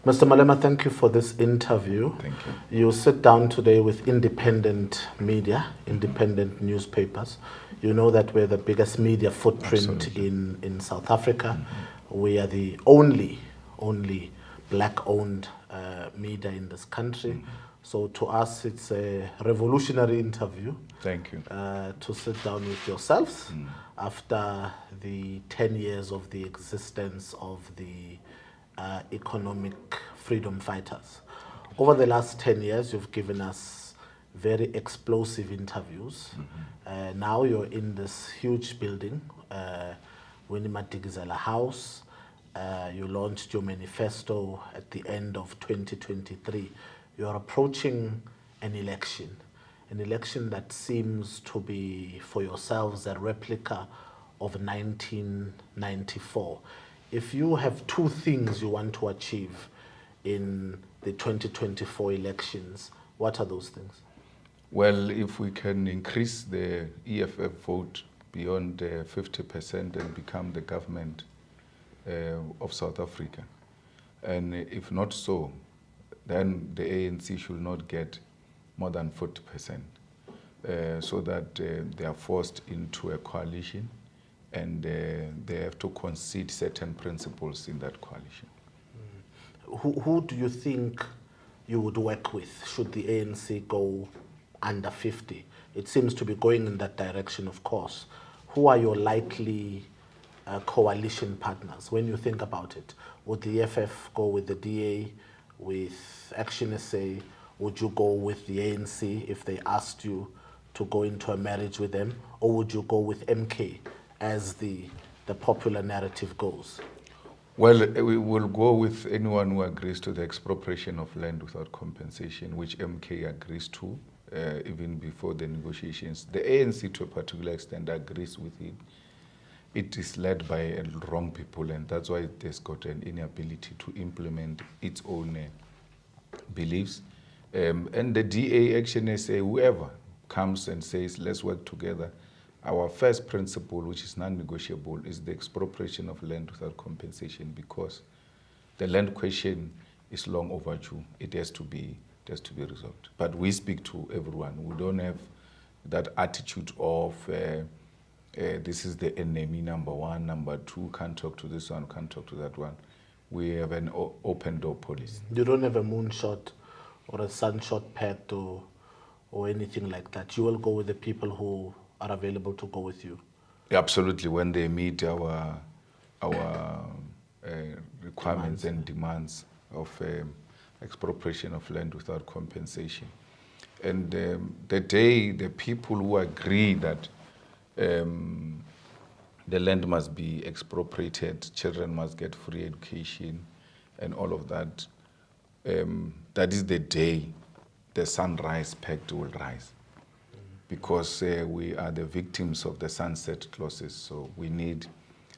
Mr. Malema, thank you for this interview. Thank you. You sit down today with independent media, independent newspapers. You know that we're the biggest media footprint in South Africa. We are the only black-owned media in this country. So to us, it's a revolutionary interview. Thank you. To sit down with yourselves after the 10 years of the existence of the economic freedom fighters. Over the last 10 years, you've given us very explosive interviews. Now you're in this huge building, WINNIE House. You launched your manifesto at the end of 2023. You're approaching an election that seems to be, for yourselves, a replica of 1994. If you have two things you want to achieve in the 2024 elections, what are those things? Well, if we can increase the EFF vote beyond 50% and become the government of South Africa, and if not so, then the ANC should not get more than 40%, so that they are forced into a coalition and they have to concede certain principles in that coalition. Who do you think you would work with should the ANC go under 50? It seems to be going in that direction, of course. Who are your likely coalition partners when you think about it? Would the EFF go with the DA, with Action SA? Would you go with the ANC if they asked you to go into a marriage with them? Or would you go with MK as the popular narrative goes? Well, we will go with anyone who agrees to the expropriation of land without compensation, which MK agrees to, even before the negotiations. The ANC, to a particular extent, agrees with it. It is led by wrong people, and that's why it has got an inability to implement its own beliefs. And the DA, Action SA, whoever comes and says, let's work together, our first principle, which is non-negotiable, is the expropriation of land without compensation, because the land question is long overdue. It has to be resolved. But we speak to everyone. We don't have that attitude of this is the enemy, number one, number two, can't talk to this one, can't talk to that one. We have an open door policy. You don't have a moonshot or a sunshot pact or anything like that. You will go with the people who are available to go with you. Absolutely, when they meet our requirements and demands of expropriation of land without compensation. And the day the people who agree that the land must be expropriated, children must get free education, and all of that, that is the day the Sunrise Pact will rise. Because we are the victims of the sunset clauses, so we need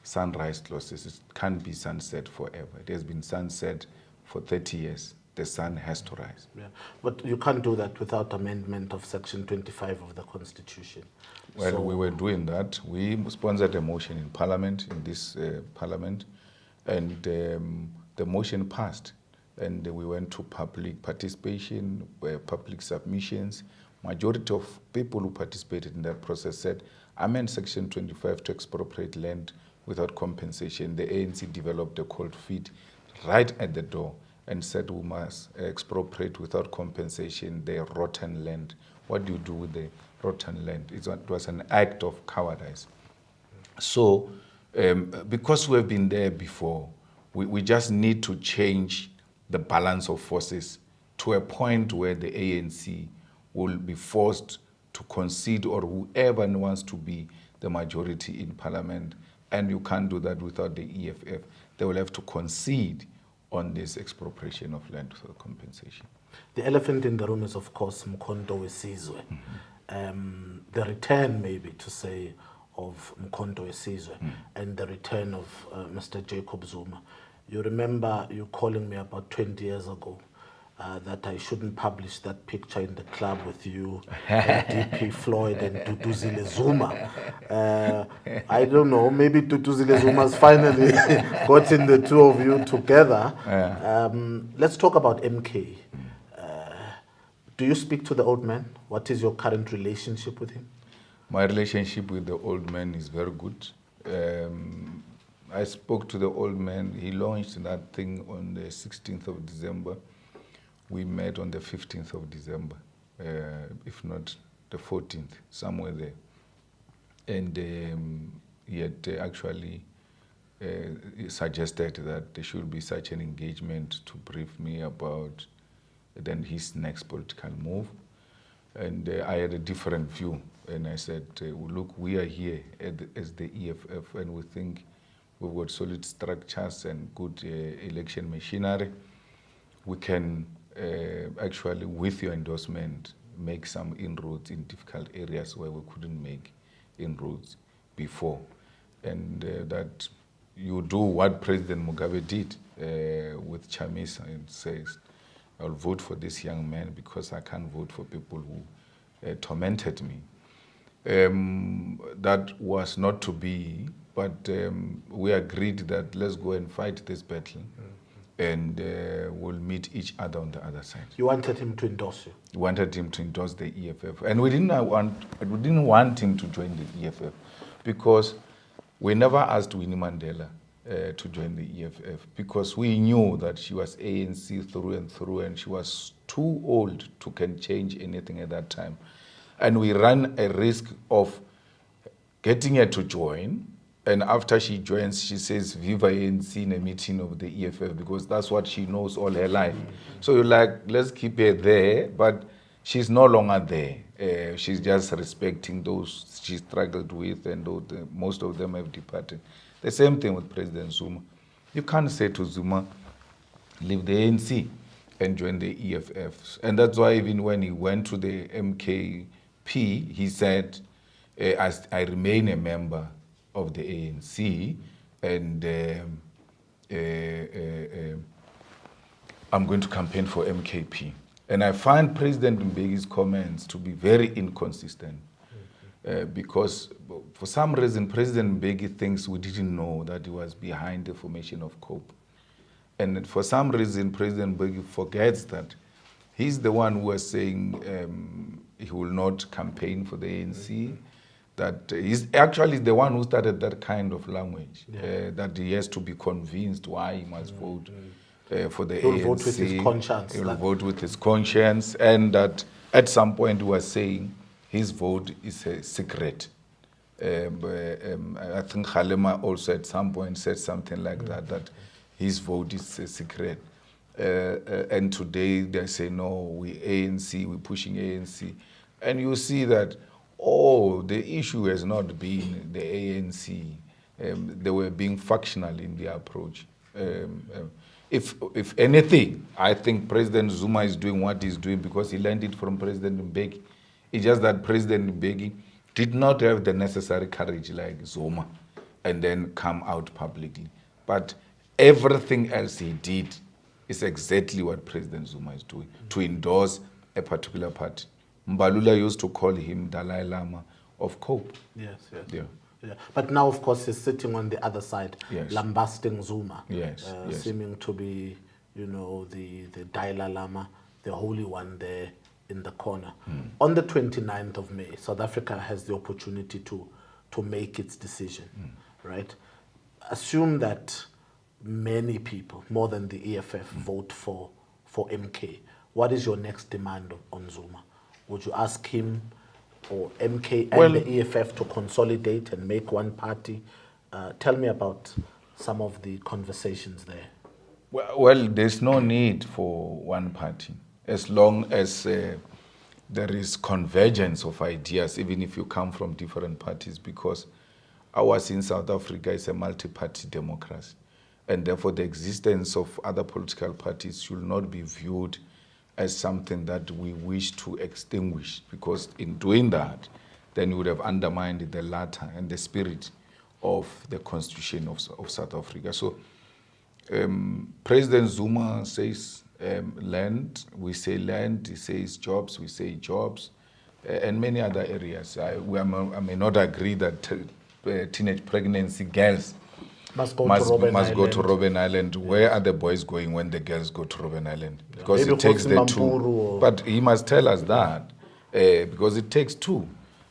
sunrise clauses. It can't be sunset forever. It has been sunset for 30 years. The sun has to rise. Yeah. But you can't do that without amendment of Section 25 of the Constitution. Well, so we were doing that. We sponsored a motion in Parliament, in this Parliament, and the motion passed. And we went to public participation, public submissions. Majority of people who participated in that process said, amend Section 25 to expropriate land without compensation. The ANC developed a cold feet right at the door and said we must expropriate without compensation the rotten land. What do you do with the rotten land? It was an act of cowardice. So, because we have been there before, we just need to change the balance of forces to a point where the ANC will be forced to concede, or whoever wants to be the majority in Parliament, and you can't do that without the EFF. They will have to concede on this expropriation of land without compensation. The elephant in the room is, of course, Mkhonto weSizwe. The return, maybe to say, of Mkhonto weSizwe and the return of Mr. Jacob Zuma. You remember you calling me about 20 years ago that I shouldn't publish that picture in the club with you, and DP Floyd and Duduzile Zuma. I don't know, maybe Duduzile Zuma's finally gotten the two of you together. Let's talk about MK. Do you speak to the old man? What is your current relationship with him? My relationship with the old man is very good. I spoke to the old man. He launched that thing on the 16th of December. We met on the 15th of December, if not the 14th, somewhere there. And he had actually suggested that there should be such an engagement to brief me about then his next political move. And I had a different view. And I said, look, we are here as the EFF, and we think we've got solid structures and good election machinery. We can actually, with your endorsement, make some inroads in difficult areas where we couldn't make inroads before. And that you do what President Mugabe did with Chamisa and says, I'll vote for this young man because I can't vote for people who tormented me. That was not to be, but we agreed that let's go and fight this battle, and we'll meet each other on the other side. You wanted him to endorse you? We wanted him to endorse the EFF, and we didn't want him to join the EFF because we never asked Winnie Mandela to join the EFF because we knew that she was ANC through and through, and she was too old to can change anything at that time. And we ran a risk of getting her to join, and after she joins, she says, Viva ANC in a meeting of the EFF, because that's what she knows all her life. So you're like, let's keep her there, but she's no longer there. She's just respecting those she struggled with, and most of them have departed. The same thing with President Zuma. You can't say to Zuma, leave the ANC and join the EFF. And that's why even when he went to the MKP, he said, I remain a member of the ANC, and I'm going to campaign for MKP. And I find President Mbeki's comments to be very inconsistent. Because for some reason, President Mbeki thinks we didn't know that he was behind the formation of COPE. And for some reason, President Mbeki forgets that he's the one who was saying he will not campaign for the ANC, that he's actually the one who started that kind of language, that he has to be convinced why he must vote for the ANC. He'll vote with his conscience. He'll vote with his conscience, and that at some point he was saying his vote is a secret. I think Malema also at some point said something like that his vote is a secret. And today they say, no, we ANC, we're pushing ANC. And you see that, the issue has not been the ANC. They were being factional in their approach. If anything, I think President Zuma is doing what he's doing because he learned it from President Mbeki. It's just that President Mbeki did not have the necessary courage like Zuma and then come out publicly. But everything else he did is exactly what President Zuma is doing, to endorse a particular party. Mbalula used to call him Dalai Lama of COPE. Yes. Yeah. But now, of course, he's sitting on the other side, Yes. lambasting Zuma, Yes. seeming to be, the Dalai Lama, the holy one there in the corner. On the 29th of May, South Africa has the opportunity to make its decision, right? Assume that many people, more than the EFF, vote for MK. What is your next demand on Zuma? Would you ask him or MK and the EFF to consolidate and make one party? Tell me about some of the conversations there. Well, there's no need for one party, as long as there is convergence of ideas, even if you come from different parties, because ours in South Africa is a multi-party democracy. And therefore, the existence of other political parties should not be viewed as something that we wish to extinguish, because in doing that, then you would have undermined the latter and the spirit of the Constitution of South Africa. So President Zuma says land, we say land, he says jobs, we say jobs, and many other areas. I may not agree that teenage pregnancy girls Must go to Robben must go to Island. Robben Island. Where are the boys going when the girls go to Robben Island? Because Maybe it takes the Khosi two. Mampuru or- But he must tell us that because it takes two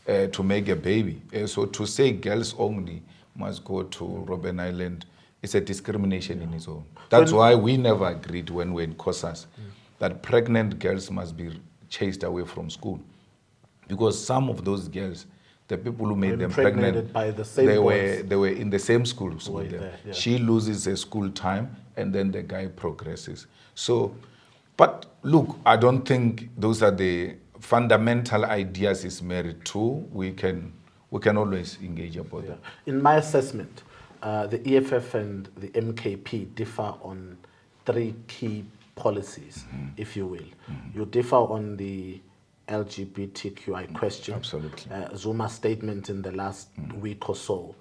to make a baby. So to say girls only must go to Robben Island, it's a discrimination in its own. That's why we never agreed when we were in COSAS that pregnant girls must be chased away from school. Because some of those girls, the people who made them pregnant, by the same they boys. were in the same school with Were them. there, yeah. She loses her school time, and then the guy progresses. So, but look, I don't think those are the fundamental ideas is married to. We can always engage about Yeah. that. In my assessment, the EFF and the MKP differ on three key policies, if you will. You differ on the LGBTQI question. Absolutely. Zuma's statement in the last week or so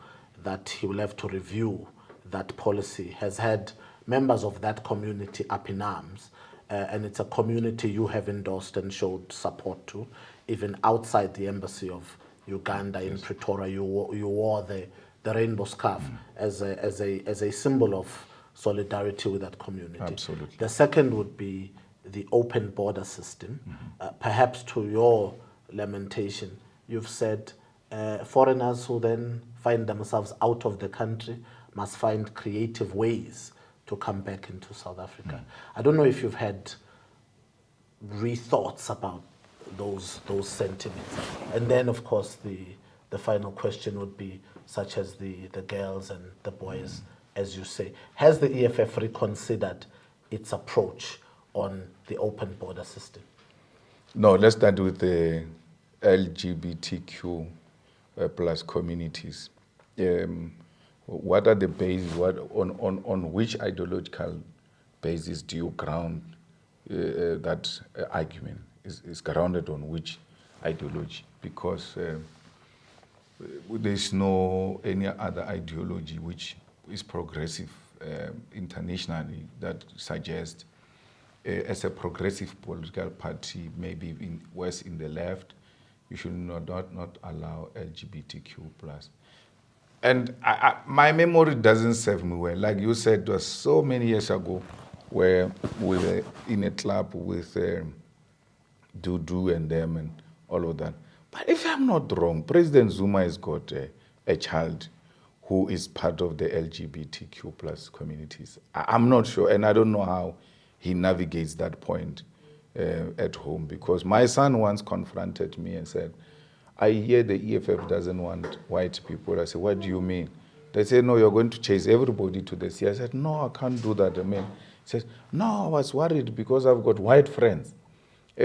that he will have to review that policy has had members of that community up in arms. And it's a community you have endorsed and showed support to. Even outside the embassy of Uganda in Pretoria, you wore the rainbow scarf as a symbol of solidarity with that community. Absolutely. The second would be the open border system. Perhaps to your lamentation, you've said foreigners who then find themselves out of the country must find creative ways to come back into South Africa. I don't know if you've had rethoughts about those sentiments. And then, of course, the final question would be such as the girls and the boys, as you say. Has the EFF reconsidered its approach on the open border system? No, let's start with the LGBTQ plus communities. What are the bases? On which ideological basis do you ground that argument? Is grounded on which ideology? Because there's no any other ideology which is progressive internationally that suggests as a progressive political party, maybe worse in the left, you should not allow LGBTQ plus. And my memory doesn't serve me well. Like you said, it was so many years ago where we were in a club with Dudu and them and all of that. But if I'm not wrong, President Zuma has got a child who is part of the LGBTQ plus communities. I'm not sure, and I don't know how he navigates that point at home, because my son once confronted me and said, I hear the EFF doesn't want white people. I said, what do you mean? They said, no, you're going to chase everybody to the sea. I said, no, I can't do that. I mean, he said, no, I was worried because I've got white friends.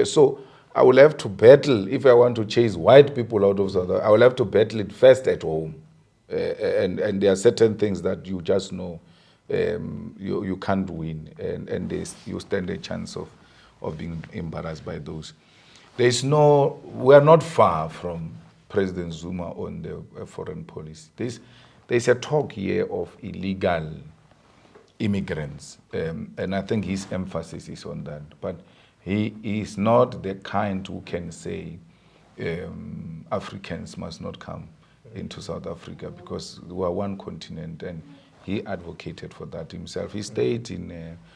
So I will have to battle, if I want to chase white people out of South Africa, I will have to battle it first at home. And there are certain things that you just know you can't win, and you stand a chance of being embarrassed by those. We are not far from President Zuma on the foreign policy. There's a talk here of illegal immigrants, and I think his emphasis is on that. But he is not the kind who can say Africans must not come into South Africa, because we are one continent, and he advocated for that himself. He stayed in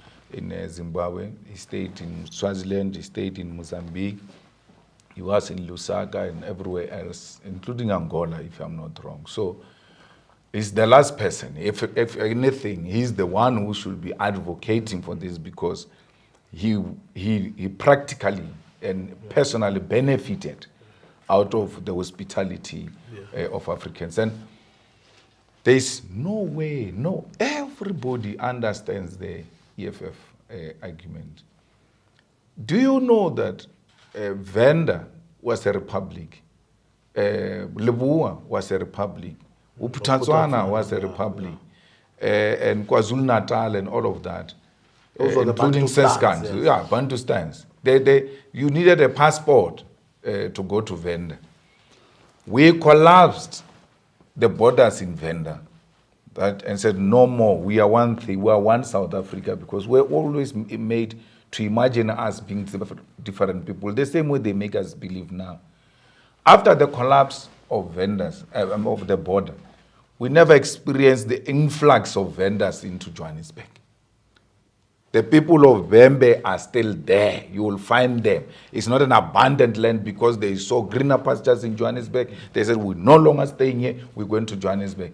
Zimbabwe, he stayed in Swaziland, he stayed in Mozambique, he was in Lusaka and everywhere else, including Angola, if I'm not wrong. So he's the last person. If anything, he's the one who should be advocating for this, because he practically and personally benefited out of the hospitality of Africans. And there's no way, everybody understands the EFF argument. Do you know that Venda was a republic, Leboa was a republic, Uputatswana was a republic, and KwaZulu-Natal and all of that, including Seskans, yes. Bantustans. You needed a passport to go to Venda. We collapsed the borders in Venda that and said, no more, we are one thing, we are one South Africa, because we're always made to imagine us being different people, the same way they make us believe now. After the collapse of vendors, of the border, we never experienced the influx of vendors into Johannesburg. The people of Bembe are still there. You will find them. It's not an abandoned land because they saw greener pastures in Johannesburg. They said, we're no longer staying here, we're going to Johannesburg.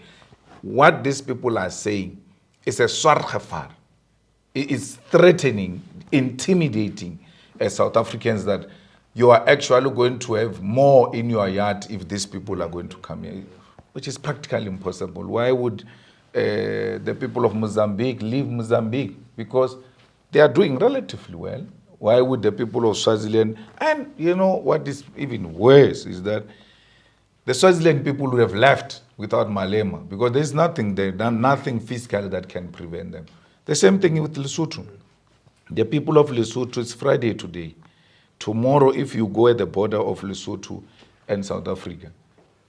What these people are saying is a swargevaar. It is threatening, intimidating South Africans that you are actually going to have more in your yard if these people are going to come here, which is practically impossible. Why would the people of Mozambique leave Mozambique? Because they are doing relatively well. Why would the people of Swaziland? And you know what is even worse is that the Swaziland people would have left without Malema, because there's nothing there, nothing fiscal that can prevent them. The same thing with Lesotho. The people of Lesotho, it's Friday today. Tomorrow, if you go at the border of Lesotho and South Africa,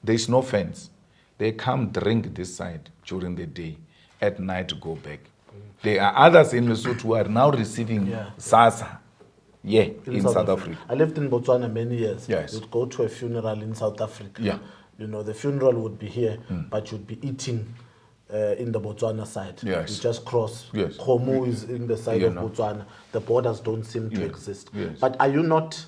there's no fence. They come drink this side during the day, at night go back. There are others in Lesotho who are now receiving SASA. Yeah, in South Africa. I lived in Botswana many years. Yes. You'd go to a funeral in South Africa. Yeah. You know, the funeral would be here, but you'd be eating in the Botswana side. Yes. You just cross. Yes. Khomo is in the side of Botswana. The borders don't seem to exist. Yes. But are you not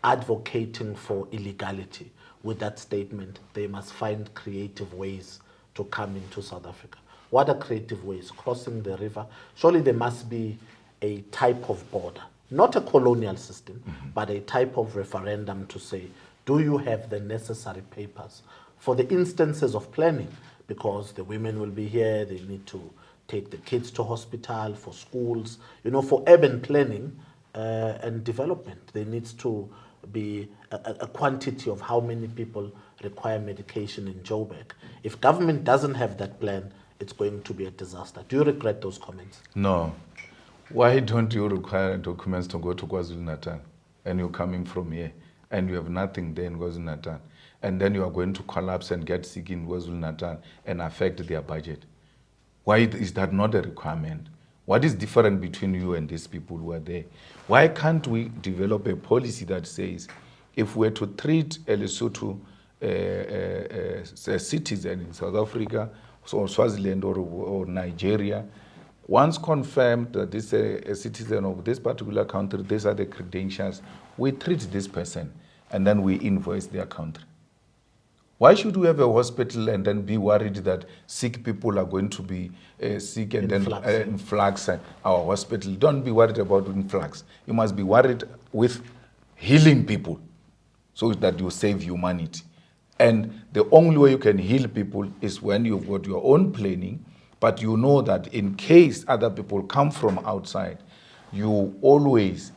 advocating for illegality with that statement? They must find creative ways to come into South Africa. What are creative ways? Crossing the river? Surely there must be a type of border, not a colonial system, but a type of referendum to say, do you have the necessary papers for the instances of planning? Because the women will be here, they need to take the kids to hospital, for schools, you know, for urban planning and development. There needs to be a quantity of how many people require medication in Joburg. If government doesn't have that plan, it's going to be a disaster. Do you regret those comments? No. Why don't you require documents to go to KwaZulu-Natal and you're coming from here and you have nothing there in KwaZulu-Natal, and then you are going to collapse and get sick in KwaZulu-Natal and affect their budget? Why is that not a requirement? What is different between you and these people who are there? Why can't we develop a policy that says, if we're to treat a Lesotho a citizen in South Africa, or Swaziland or Nigeria, once confirmed that this is a citizen of this particular country, these are the credentials, we treat this person and then we invoice their country. Why should we have a hospital and then be worried that sick people are going to be sick and then influx our hospital? Don't be worried about influx. You must be worried with healing people so that you save humanity. And the only way you can heal people is when you've got your own planning, but you know that in case other people come from outside, you always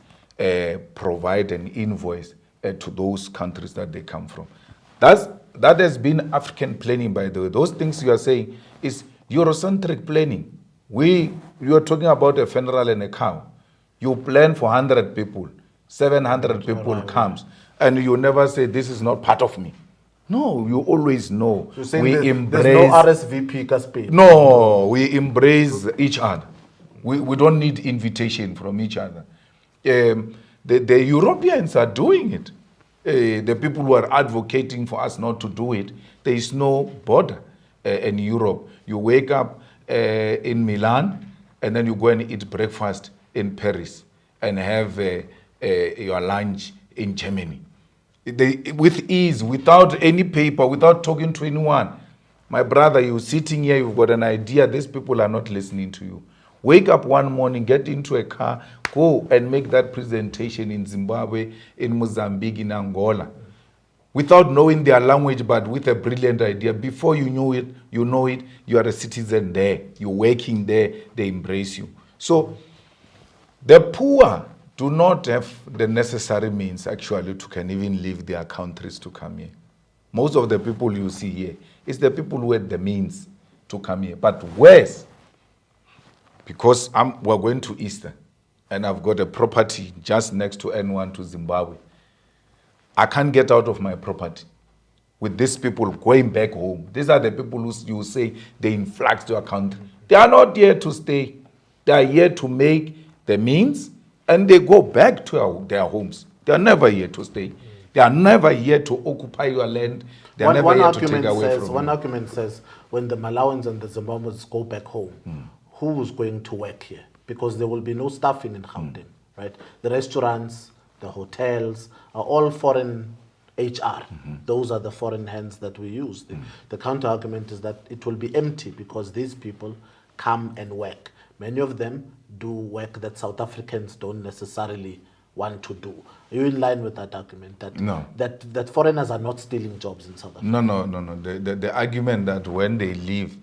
provide an invoice to those countries that they come from. That has been African planning, by the way. Those things you are saying is Eurocentric planning. You are talking about a funeral and a cow. You plan for 100 people, 700 people comes, and you never say, this is not part of me. No, you always know. We embrace. There's no RSVP, Kaspi. No, we embrace each other. We don't need invitation from each other. The Europeans are doing it. The people who are advocating for us not to do it, there is no border in Europe. You wake up in Milan and then you go and eat breakfast in Paris and have your lunch in Germany. With ease, without any paper, without talking to anyone. My brother, you're sitting here, you've got an idea, these people are not listening to you. Wake up one morning, get into a car, go and make that presentation in Zimbabwe, in Mozambique, in Angola, without knowing their language, but with a brilliant idea. Before you know it, you are a citizen there, you're working there, they embrace you. So the poor do not have the necessary means actually to can even leave their countries to come here. Most of the people you see here is the people who had the means to come here. But worse, because we're going to Easter and I've got a property just next to N1 to Zimbabwe, I can't get out of my property. with these people going back home. These are the people who you say they influx to our country. They are not here to stay. They are here to make the means, and they go back to their homes. They are never here to stay. They are never here to occupy your land. They are never here to take away from One you. argument says, when the Malawans and the Zimbabweans go back home, who is going to work here? Because there will be no staffing in Gauteng, right? The restaurants, the hotels are all foreign HR. Those are the foreign hands that we use. The counter argument is that it will be empty because these people come and work. Many of them do work that South Africans don't necessarily want to do. Are you in line with that argument? That, No. that foreigners are not stealing jobs in South Africa? No. The argument that when they leave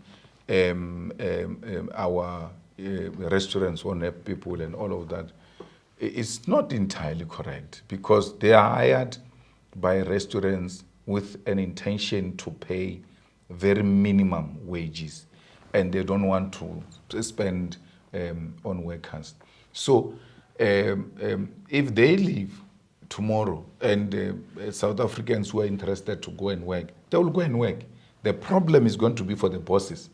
our restaurants won't have people and all of that is not entirely correct, because they are hired by restaurants with an intention to pay very minimum wages, and they don't want to spend on workers. So if they leave tomorrow and South Africans who are interested to go and work, they will go and work. The problem is going to be for the bosses,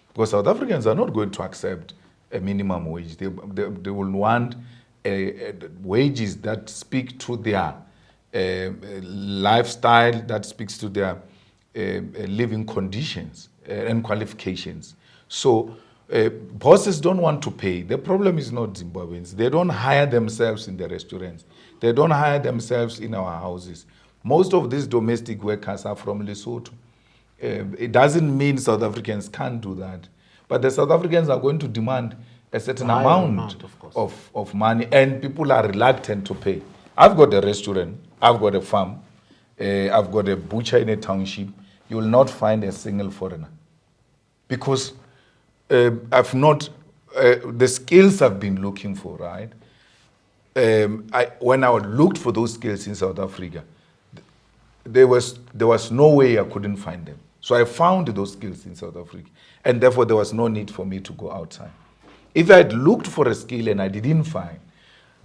because South Africans are not going to accept a minimum wage. They will want wages that speak to their lifestyle, that speaks to their living conditions and qualifications. So bosses don't want to pay. The problem is not Zimbabweans. They don't hire themselves in the restaurants. They don't hire themselves in our houses. Most of these domestic workers are from Lesotho. It doesn't mean South Africans can't do that. But the South Africans are going to demand a certain amount of money, and people are reluctant to pay. I've got a restaurant, I've got a farm, I've got a butcher in a township. You will not find a single foreigner, because I've not, the skills I've been looking for, right? When I looked for those skills in South Africa, there was no way I couldn't find them. So I found those skills in South Africa, and therefore there was no need for me to go outside. If I had looked for a skill and I didn't find,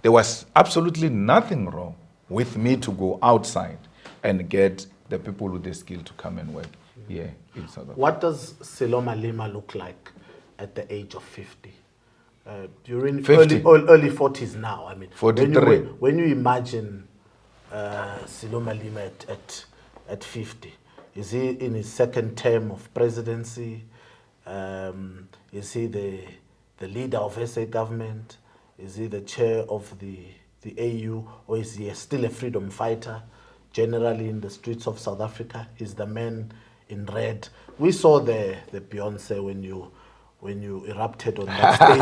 there was absolutely nothing wrong with me to go outside and get the people with the skill to come and work here in South Africa. What does Silo Malema look like at the age of 50? You're in 50. early 40s now. I mean, 43. When you imagine Silo Malema at 50, is he in his second term of presidency? Is he the leader of SA government? Is he the chair of the AU? Or is he still a freedom fighter? Generally in the streets of South Africa, he's the man in red. We saw the Beyonce when you erupted on that stage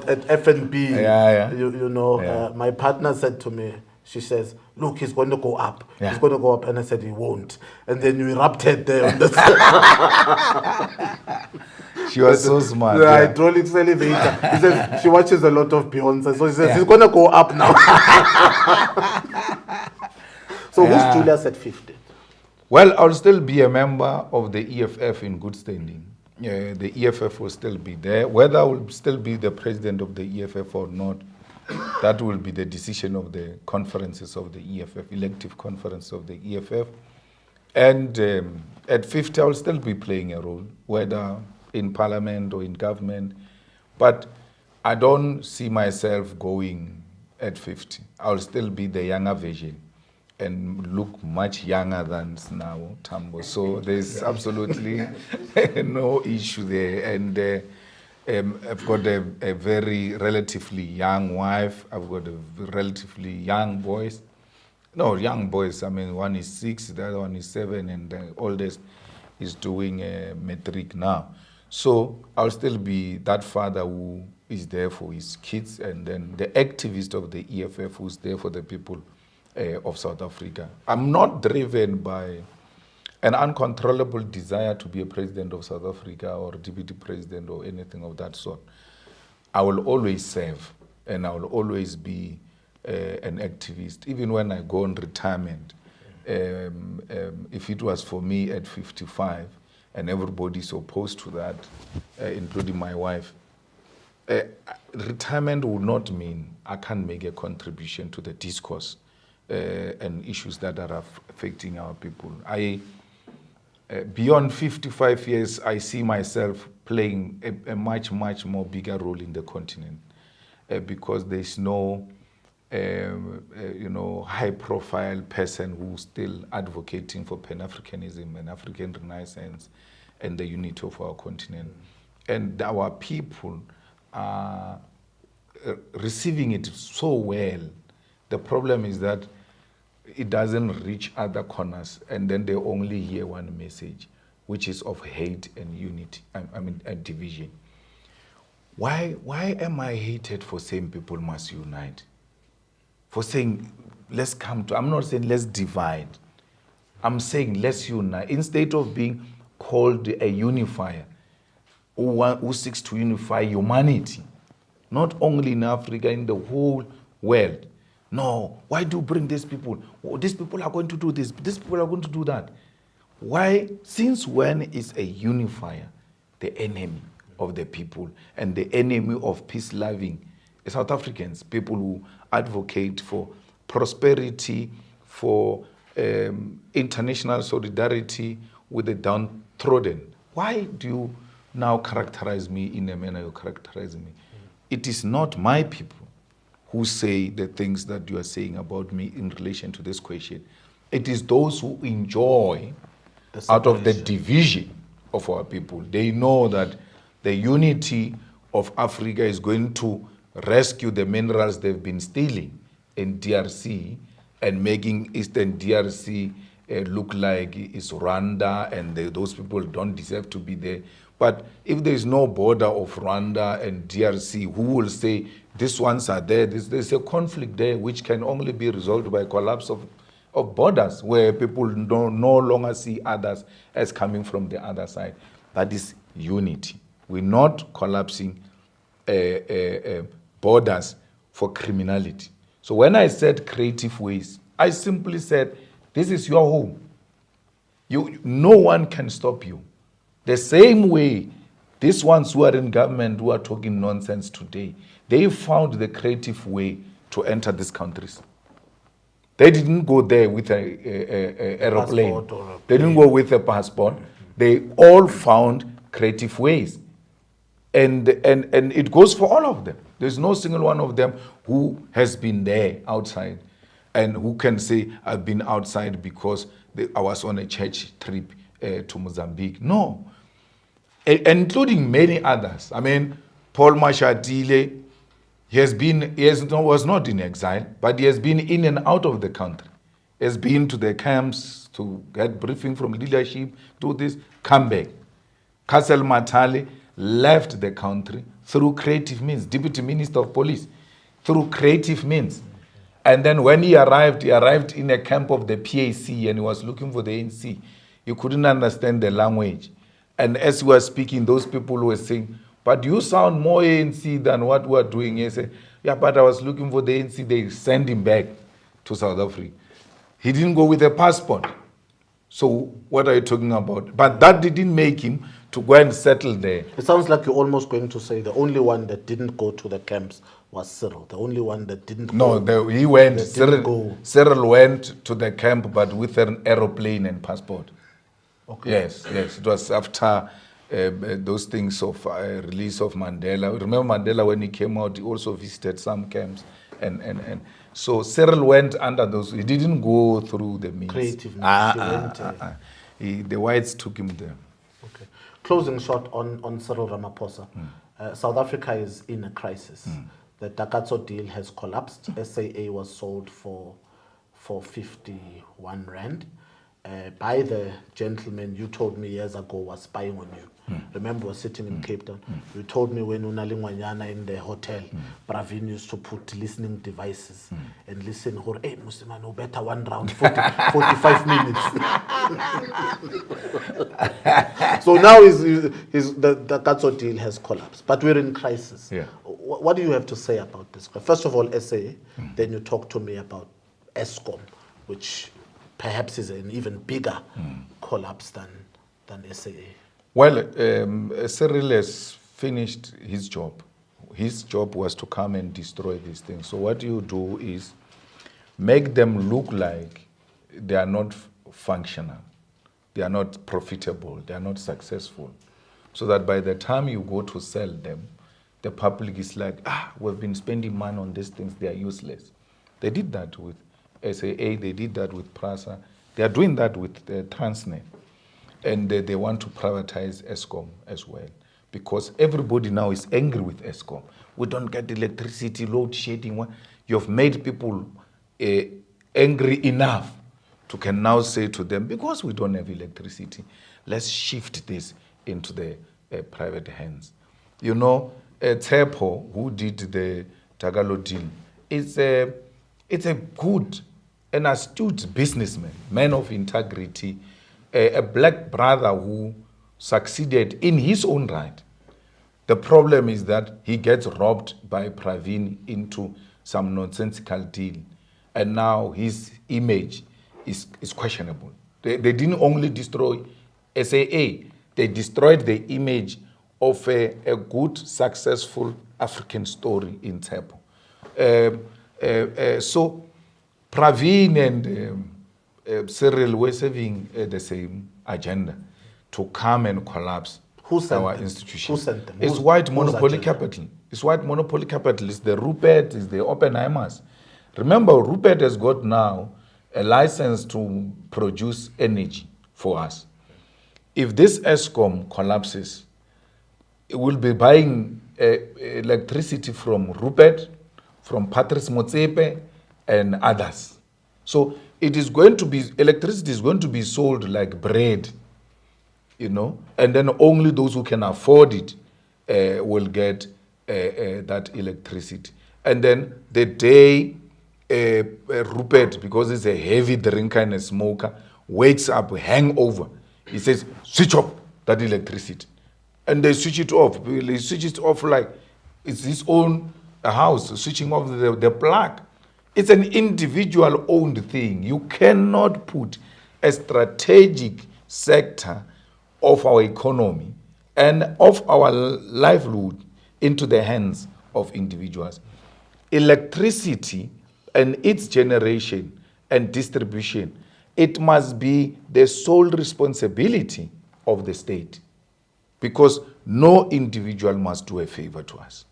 at FNB. Yeah. You know, Yeah. my partner said to me, she says, look, he's going to go up. Yeah. He's going to go up. And I said, he won't. And then you erupted there on the She was so smart. the Yeah. hydraulic elevator. He says she watches a lot of Beyonce. So she says, he's going to go up now. So who's Julius at 50? Well, I'll still be a member of the EFF in good standing. The EFF will still be there. Whether I will still be the president of the EFF or not, that will be the decision of the conferences of the EFF, elective conference of the EFF. And at 50, I'll still be playing a role, whether in parliament or in government. But I don't see myself going at 50. I'll still be the younger version and look much younger than now, Tambo. So there's absolutely no issue there. And I've got a very relatively young wife. I've got a relatively young boys. No, young boys. I mean, one is 6, the other one is 7, and the oldest is doing matric now. So I'll still be that father who is there for his kids, and then the activist of the EFF who's there for the people of South Africa. I'm not driven by an uncontrollable desire to be a president of South Africa or deputy president or anything of that sort. I will always serve, and I will always be an activist, even when I go on retirement. If it was for me at 55, and everybody's opposed to that, including my wife, retirement would not mean I can't make a contribution to the discourse and issues that are affecting our people. Beyond 55 years, I see myself playing a much, much more bigger role in the continent because there's no, high-profile person who's still advocating for Pan-Africanism and African Renaissance and the unity of our continent. And our people are receiving it so well. The problem is that it doesn't reach other corners, and then they only hear one message, which is of hate and unity, and division. Why am I hated for saying people must unite? For saying, let's come to, I'm not saying let's divide. I'm saying let's unite. Instead of being called a unifier, who seeks to unify humanity, not only in Africa, in the whole world. No, why do you bring these people? Oh, these people are going to do this, these people are going to do that. Why? Since when is a unifier the enemy of the people and the enemy of peace-loving South Africans, people who advocate for prosperity, for international solidarity with the downtrodden? Why do you now characterize me in a manner you characterize me? It is not my people who say the things that you are saying about me in relation to this question. It is those who enjoy out of the division of our people. They know that the unity of Africa is going to rescue the minerals they've been stealing in DRC and making Eastern DRC look like it's Rwanda, and those people don't deserve to be there. But if there is no border of Rwanda and DRC, who will say these ones are there? There's a conflict there which can only be resolved by collapse of borders, where people no longer see others as coming from the other side. That is unity. We're not collapsing borders for criminality. So when I said creative ways, I simply said, this is your home. No one can stop you. The same way, these ones who are in government who are talking nonsense today, they found the creative way to enter these countries. They didn't go there with an aeroplane. They didn't go with a passport. They all found creative ways. And it goes for all of them. There's no single one of them who has been there outside and who can say, I've been outside because I was on a church trip to Mozambique. No. Including many others. I mean, Paul Mashatile, was not in exile, but he has been in and out of the country. He has been to the camps to get briefing from leadership, do this, come back. Castle Matale left the country through creative means, Deputy Minister of Police, through creative means. And then when he arrived in a camp of the PAC and he was looking for the ANC. He couldn't understand the language. And as we were speaking, those people were saying, but you sound more ANC than what we are doing. He said, yeah, but I was looking for the ANC. They sent him back to South Africa. He didn't go with a passport. So what are you talking about? But that didn't make him to go and settle there. It sounds like you're almost going to say the only one that didn't go to the camps was Cyril. The only one that didn't go. He went. Cyril went to the camp, but with an aeroplane and passport. Okay. Yes. It was after those things of release of Mandela. Remember Mandela, when he came out, he also visited some camps. And so Cyril went under those. He didn't go through the means. Creative means. The whites took him there. Okay. Closing shot on Cyril Ramaphosa. South Africa is in a crisis. The Takatso deal has collapsed. SAA was sold for 51 rand. By the gentleman you told me years ago was spying on you. Remember, we were sitting in Cape Town. You told me when Unalingwanyana in the hotel, Bravin used to put listening devices and listen. Hey, Musimano, better 1 round, 45 minutes. So now the Katso deal has collapsed, but we're in crisis. Yeah. What do you have to say about this? First of all, SA, then you talk to me about ESCOM, which perhaps is an even bigger collapse than SAA. Well, Cyril has finished his job. His job was to come and destroy these things. So what you do is, make them look like they are not functional, they are not profitable, they are not successful. So that by the time you go to sell them, the public is like, we've been spending money on these things, they are useless. They did that with SAA, they did that with PRASA, they are doing that with Transnet. And they want to privatize ESCOM as well. Because everybody now is angry with ESCOM. We don't get electricity, load shedding. You've made people angry enough to can now say to them, because we don't have electricity, let's shift this into the private hands. You know, Tepo, who did the Tagalo deal, it's a good and astute businessman, man of integrity, a black brother who succeeded in his own right. The problem is that he gets robbed by Pravin into some nonsensical deal. And now his image is questionable. They didn't only destroy SAA, they destroyed the image of a good, successful African story in Tepo. So Pravin and Cyril were serving the same agenda to come and collapse our institution. Who sent them? It's white monopoly capital. It's white monopoly capital. It's the Rupert, it's the Oppenheimers. Remember, Rupert has got now a license to produce energy for us. If this ESCOM collapses, it will be buying electricity from Rupert, from Patrice Motsepe, and others. So it is going to be, electricity is going to be sold like bread, you know, and then only those who can afford it will get that electricity. And then the day Rupert, because he's a heavy drinker and a smoker, wakes up hangover, he says, switch off that electricity. And they switch it off. They switch it off like it's his own house, switching off the plug. It's an individual-owned thing. You cannot put a strategic sector of our economy and of our livelihood into the hands of individuals. Electricity and its generation and distribution, it must be the sole responsibility of the state, because no individual must do a favor to us.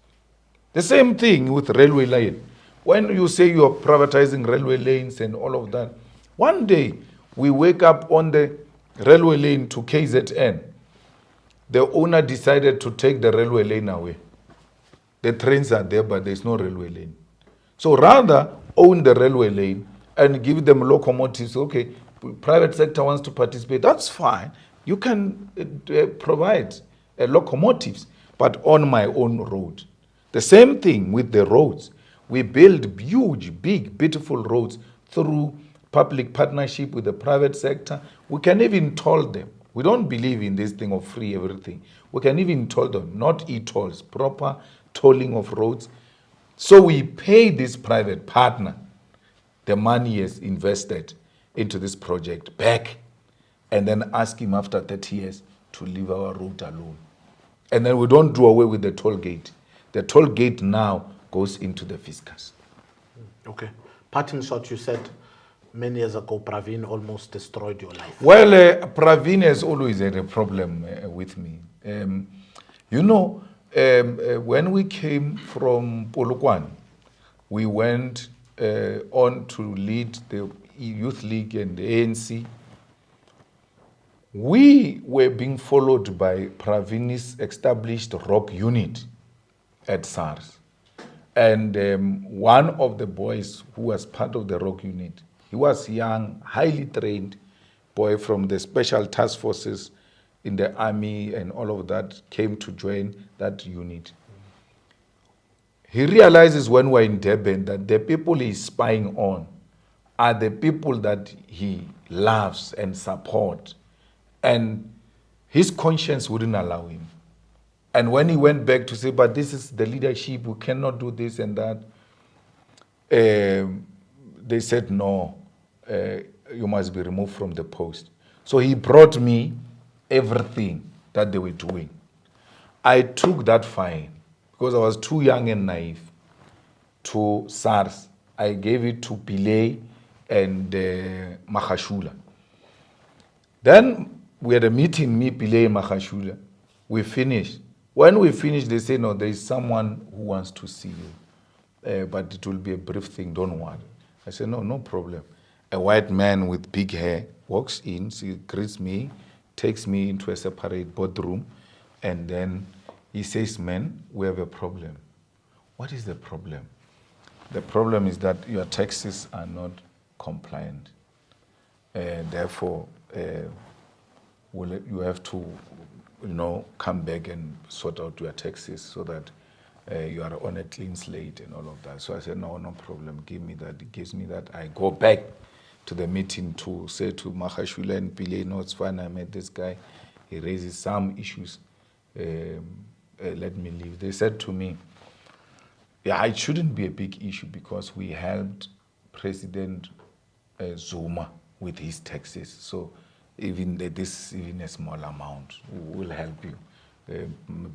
The same thing with railway line. When you say you are privatizing railway lanes and all of that, one day we wake up on the railway lane to KZN. The owner decided to take the railway lane away. The trains are there, but there's no railway lane. So rather own the railway lane and give them locomotives. Okay, private sector wants to participate, that's fine. You can provide locomotives, but on my own road. The same thing with the roads. We build huge, big, beautiful roads through public partnership with the private sector. We can even toll them. We don't believe in this thing of free everything. We can even toll them, not e-tolls, proper tolling of roads. So we pay this private partner the money he has invested into this project back, and then ask him after 30 years to leave our road alone. And then we don't do away with the toll gate. The toll gate now goes into the fiscus. Okay. Parting shot, you said many years ago, Pravin almost destroyed your life. Well, Pravin has always had a problem with me. You know, when we came from Polokwane, we went on to lead the Youth League and the ANC. We were being followed by Pravin's established rock unit at SARS. And one of the boys who was part of the rock unit, he was young, highly trained boy from the special task forces in the army and all of that, came to join that unit. He realizes when we're in Durban that the people he's spying on are the people that he loves and supports. And his conscience wouldn't allow him. And when he went back to say, but this is the leadership, we cannot do this and that, they said, no, you must be removed from the post. So he brought me everything that they were doing. I took that fine because I was too young and naive to SARS. I gave it to Pillay and Mahashula. Then we had a meeting, me, Pillay, and Mahashula. We finished. When we finished, they said, no, there is someone who wants to see you. But it will be a brief thing, don't worry. I said, no, no problem. A white man with big hair walks in, he greets me, takes me into a separate boardroom, and then he says, man, we have a problem. What is the problem? The problem is that your taxes are not compliant. Therefore, you have to, come back and sort out your taxes so that you are on a clean slate and all of that. So I said, no, no problem. Give me that. He gives me that. I go back to the meeting to say to Mahashula and Pillay, no, it's fine. I met this guy. He raises some issues. Let me leave. They said to me, yeah, it shouldn't be a big issue because we helped President Zuma with his taxes. So even even a small amount will help you.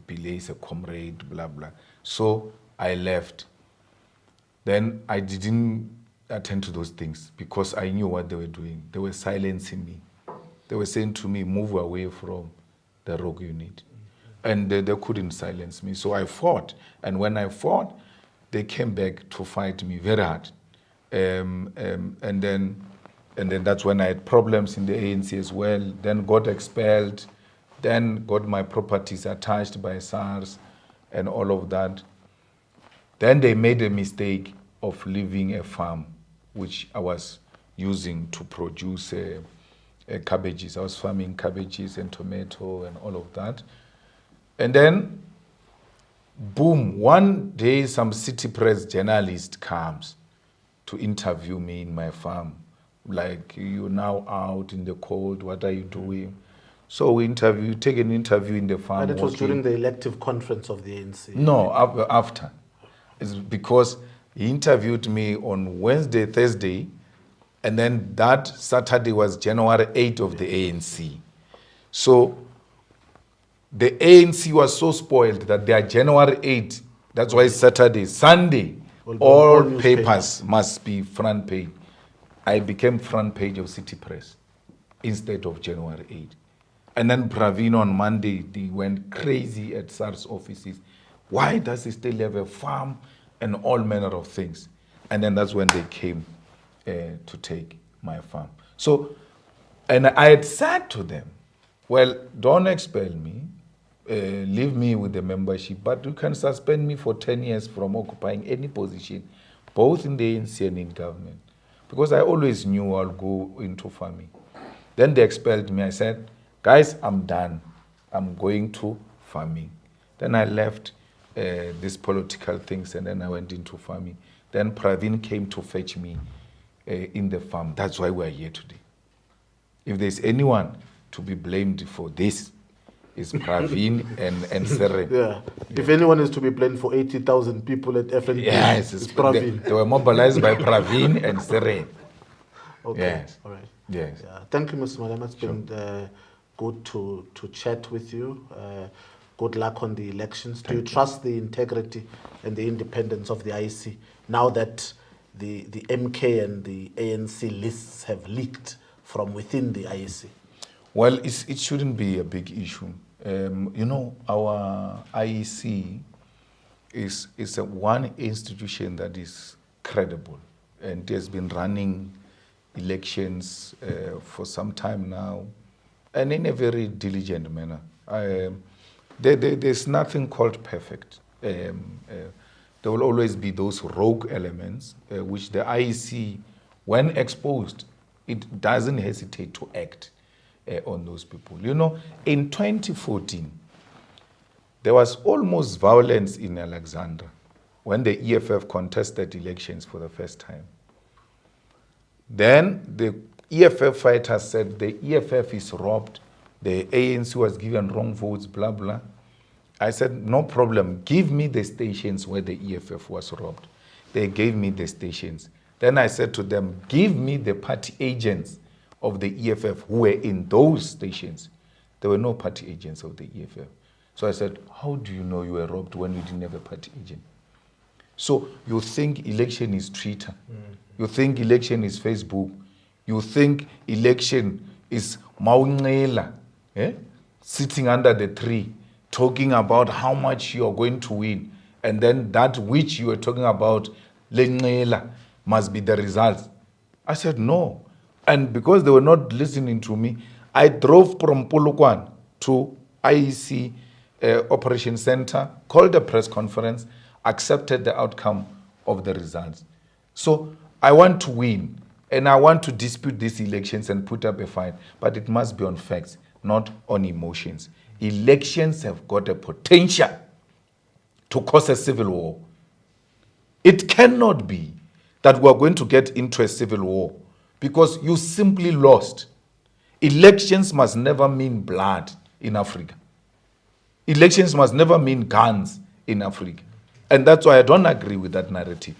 Pillay is a comrade, blah, blah. So I left. Then I didn't attend to those things because I knew what they were doing. They were silencing me. They were saying to me, move away from the rogue unit. And they couldn't silence me. So I fought. And when I fought, they came back to fight me very hard. And then that's when I had problems in the ANC as well. Then got expelled. Then got my properties attached by SARS and all of that. Then they made a mistake of leaving a farm, which I was using to produce cabbages. I was farming cabbages and tomato and all of that. And then, boom, one day some City Press journalist comes to interview me in my farm. Like, you're now out in the cold, what are you doing? So we take an interview in the farm. And it was during the elective conference of the ANC? No, after. It's because he interviewed me on Wednesday, Thursday, and then that Saturday was January 8th of the ANC. So the ANC was so spoiled that they are January 8th. That's why it's Saturday. Sunday, all papers must be front page. I became front page of City Press instead of January 8th. And then Praveen on Monday, they went crazy at SARS offices. Why does he still have a farm and all manner of things? And then that's when they came to take my farm. So, and I had said to them, well, don't expel me, leave me with the membership, but you can suspend me for 10 years from occupying any position, both in the ANC and in government. Because I always knew I'll go into farming. Then they expelled me. I said, guys, I'm done. I'm going to farming. Then I left these political things and then I went into farming. Then Praveen came to fetch me in the farm. That's why we're here today. If there's anyone to be blamed for this, it's Praveen and Seren. Yeah. If anyone is to be blamed for 80,000 people at FNP, yes, it's Praveen. They were mobilized by Praveen and Seren. Okay. Yes. All right. Yes. Yeah. Thank you, Mr. Malema. It's been good to chat with you. Good luck on the elections. Do you trust the integrity and the independence of the IEC now that the MK and the ANC lists have leaked from within the IEC? Well, it shouldn't be a big issue. Our IEC is one institution that is credible and has been running elections for some time now, and in a very diligent manner. There's nothing called perfect. There will always be those rogue elements, which the IEC, when exposed, it doesn't hesitate to act on those people. In 2014, there was almost violence in Alexandra when the EFF contested elections for the first time. Then the EFF fighters said the EFF is robbed, the ANC was given wrong votes, blah, blah. I said, no problem, give me the stations where the EFF was robbed. They gave me the stations. Then I said to them, give me the party agents of the EFF who were in those stations. There were no party agents of the EFF. So I said, how do you know you were robbed when you didn't have a party agent? So you think election is traitor. You think election is Facebook. You think election is Maunela, sitting under the tree, talking about how much you are going to win. And then that which you are talking about, Lenela, must be the results. I said, no. And because they were not listening to me, I drove from Polokwane to IEC Operation Center, called a press conference, accepted the outcome of the results. So I want to win, and I want to dispute these elections and put up a fight, but it must be on facts, not on emotions. Elections have got a potential to cause a civil war. It cannot be that we are going to get into a civil war because you simply lost. Elections must never mean blood in Africa. Elections must never mean guns in Africa. And that's why I don't agree with that narrative.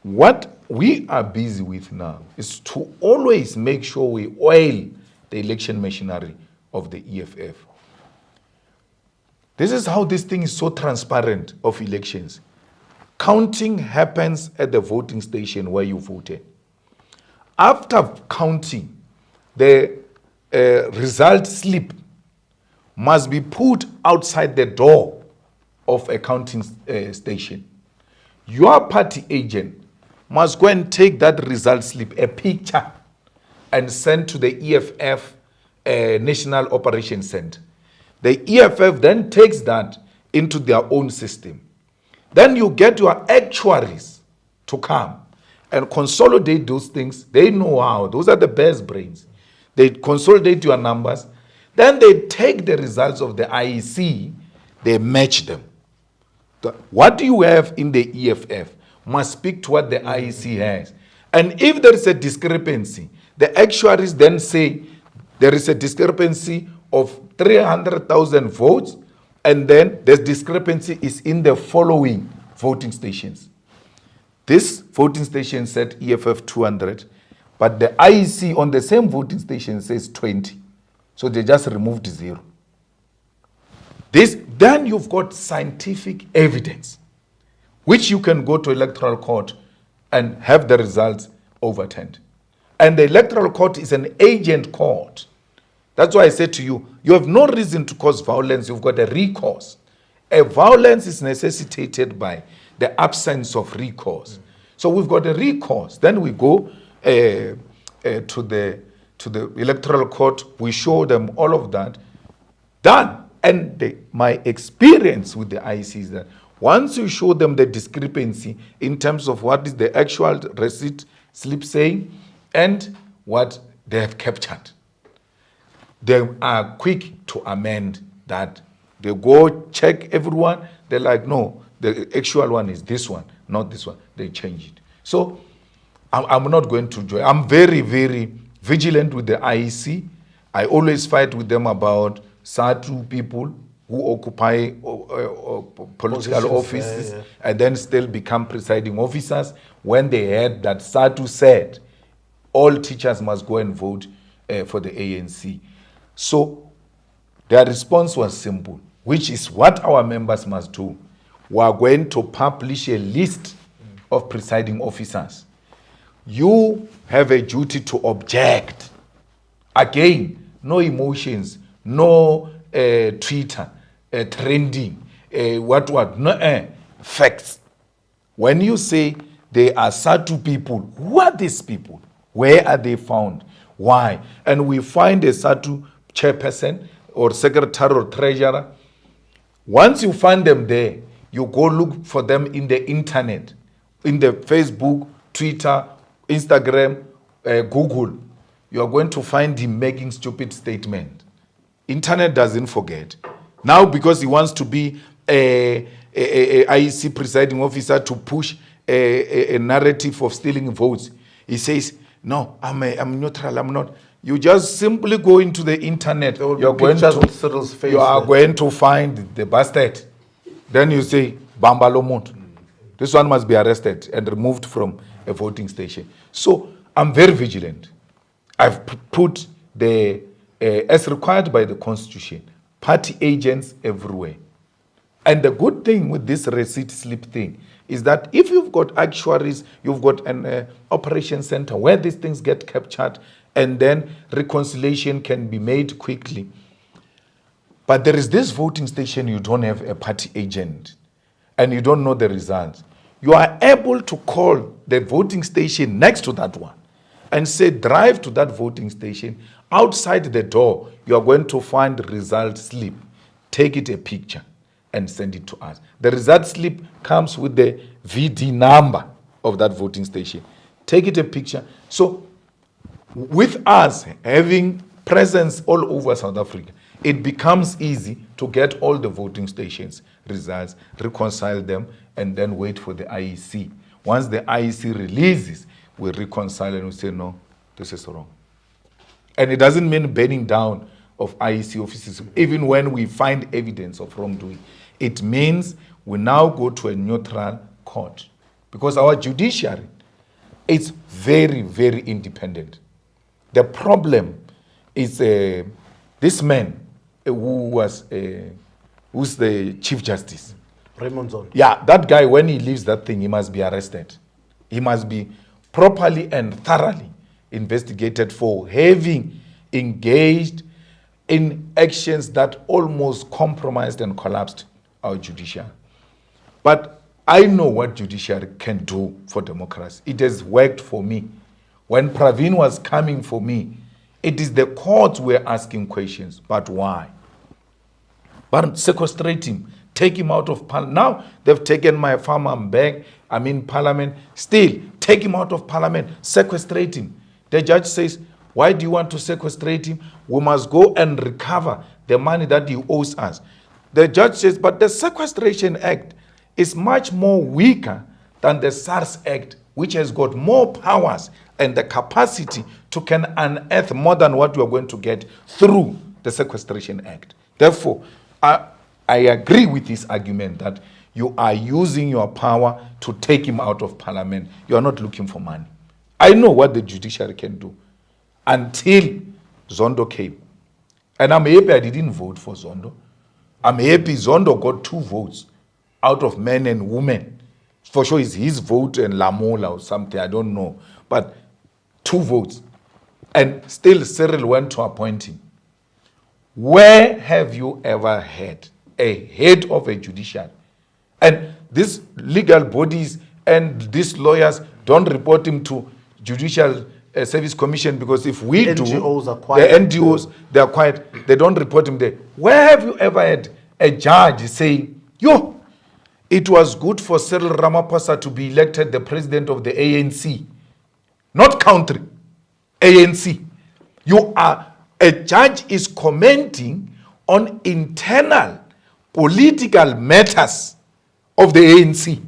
What we are busy with now is to always make sure we oil the election machinery of the EFF. This is how this thing is so transparent of elections. Counting happens at the voting station where you voted. After counting, the result slip must be put outside the door of a counting station. Your party agent must go and take that result slip, a picture, and send to the EFF National Operations Center. The EFF then takes that into their own system. Then you get your actuaries to come and consolidate those things. They know how. Those are the best brains. They consolidate your numbers. Then they take the results of the IEC, they match them. What you have in the EFF must speak to what the IEC has. And if there is a discrepancy, the actuaries then say there is a discrepancy of 300,000 votes, and then the discrepancy is in the following voting stations. This voting station said EFF 200, but the IEC on the same voting station says 20. So they just removed 0. Then you've got scientific evidence, which you can go to electoral court and have the results overturned. And the electoral court is an agent court. That's why I said to you, you have no reason to cause violence. You've got a recourse. A violence is necessitated by the absence of recourse. So we've got a recourse. Then we go to the electoral court. We show them all of that. Done. And my experience with the IEC is that once you show them the discrepancy in terms of what is the actual receipt slip saying and what they have captured, they are quick to amend that. They go check everyone. They're like, no, the actual one is this one, not this one. They change it. So I'm not going to join. I'm very, very vigilant with the IEC. I always fight with them about SATU people who occupy political offices and then still become presiding officers when they heard that SATU said all teachers must go and vote for the ANC. So their response was simple, which is what our members must do. We are going to publish a list of presiding officers. You have a duty to object. Again, no emotions, no Twitter, trending, no facts. When you say they are SATU people, who are these people? Where are they found? Why? And we find a SATU chairperson or secretary or treasurer. Once you find them there, you go look for them in the internet, in the Facebook, Twitter, Instagram, Google. You are going to find him making stupid statements. Internet doesn't forget. Now, because he wants to be a IEC presiding officer to push a narrative of stealing votes, he says, no, I'm neutral, I'm not. You just simply go into the internet. You're going to find the bastard. Then you say, Bambalomut. This one must be arrested and removed from a voting station. So I'm very vigilant. I've put as required by the Constitution, party agents everywhere. And the good thing with this receipt slip thing, is that if you've got actuaries, you've got an operation center where these things get captured and then reconciliation can be made quickly. But there is this voting station, you don't have a party agent and you don't know the results. You are able to call the voting station next to that one and say, drive to that voting station. Outside the door, you are going to find the result slip. Take it a picture and send it to us. The result slip comes with the VD number of that voting station. Take it a picture. So with us having presence all over South Africa, it becomes easy to get all the voting stations results, reconcile them, and then wait for the IEC. Once the IEC releases, we reconcile and we say, no, this is wrong. And it doesn't mean burning down of IEC offices, even when we find evidence of wrongdoing. It means we now go to a neutral court because our judiciary is very, very independent. The problem is this man who's the Chief Justice. Raymond Zondo. Yeah, that guy, when he leaves that thing, he must be arrested. He must be properly and thoroughly investigated for having engaged in actions that almost compromised and collapsed our judiciary. But I know what judiciary can do for democracy. It has worked for me. When Pravin was coming for me, it is the courts were asking questions. But why? But sequestrate him, take him out of parliament. Now they've taken my farmer back. I'm in parliament. Still, take him out of parliament, sequestrate him. The judge says, why do you want to sequestrate him? We must go and recover the money that he owes us. The judge says, but the Sequestration Act is much more weaker than the SARS Act, which has got more powers and the capacity to can unearth more than what you are going to get through the Sequestration Act. Therefore, I agree with this argument that you are using your power to take him out of parliament. You are not looking for money. I know what the judiciary can do until Zondo came. And I'm happy I didn't vote for Zondo. I'm happy Zondo got 2 votes out of men and women. For sure it's his vote and Lamola or something, I don't know. But 2 votes. And still Cyril went to appoint him. Where have you ever had a head of a judiciary? And these legal bodies and these lawyers don't report him to Judicial Service Commission, because if we NGOs do, are quiet. the NGOs, they are quiet, they don't report him there. Where have you ever had a judge saying, yo, it was good for Cyril Ramaphosa to be elected the president of the ANC, not country, ANC. A judge is commenting on internal political matters of the ANC.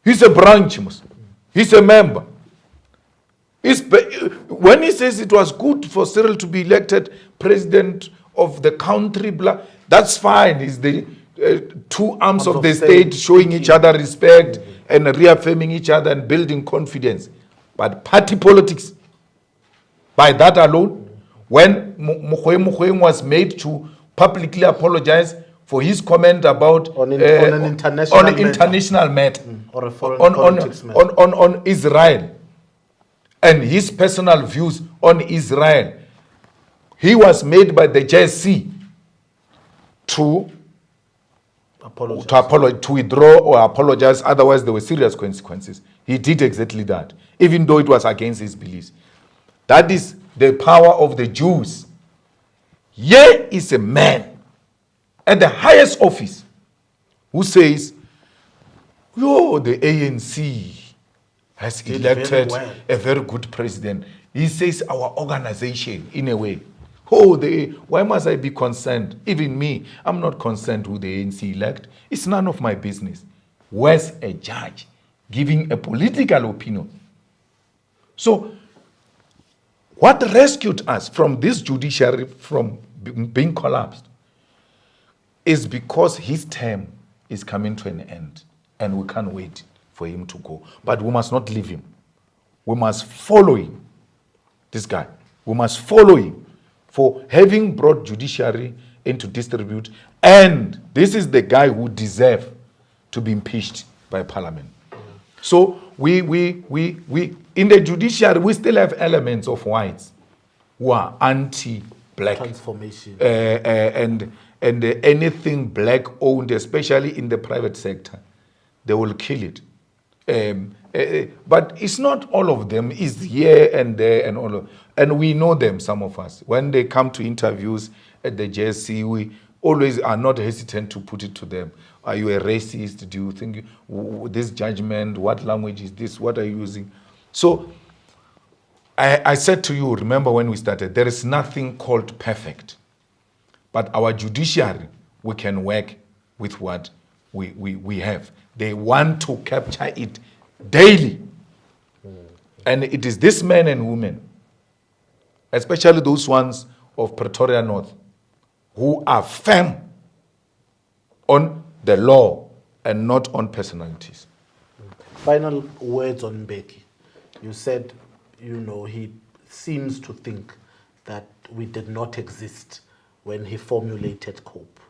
He's a branch, he's a member. When he says it was good for Cyril to be elected president of the country, blah, that's fine. It's the 2 arms of the state showing each other respect and reaffirming each other and building confidence. But party politics, by that alone, when Mogoeng was made to publicly apologize for his comment about on an international matter, or a foreign politics matter, on Israel, and his personal views on Israel, he was made by the JSC to withdraw or apologize, otherwise there were serious consequences. He did exactly that, even though it was against his beliefs. That is the power of the Jews. Here is a man at the highest office who says, yo, the ANC has elected a very good president. He says our organization, in a way, why must I be concerned? Even me, I'm not concerned who the ANC elect. It's none of my business. Where's a judge giving a political opinion? So, what rescued us from this judiciary from being collapsed is because his term is coming to an end and we can't wait for him to go. But we must not leave him. We must follow him, this guy. We must follow him for having brought judiciary into disrepute. And this is the guy who deserves to be impeached by Parliament. So we in the judiciary, we still have elements of whites who are anti-black. Transformation. And anything black owned, especially in the private sector, they will kill it. But it's not all of them. It's here and there and all of, and we know them, some of us. When they come to interviews at the JSC, we always are not hesitant to put it to them. Are you a racist? Do you think this judgment, what language is this? What are you using? So I said to you, remember when we started, there is nothing called perfect. But our judiciary, we can work with what we have. They want to capture it daily. And it is these men and women, especially those ones of Pretoria North, who are firm on the law and not on personalities. Final words on Mbeki. You said, he seems to think that we did not exist when he formulated COPE.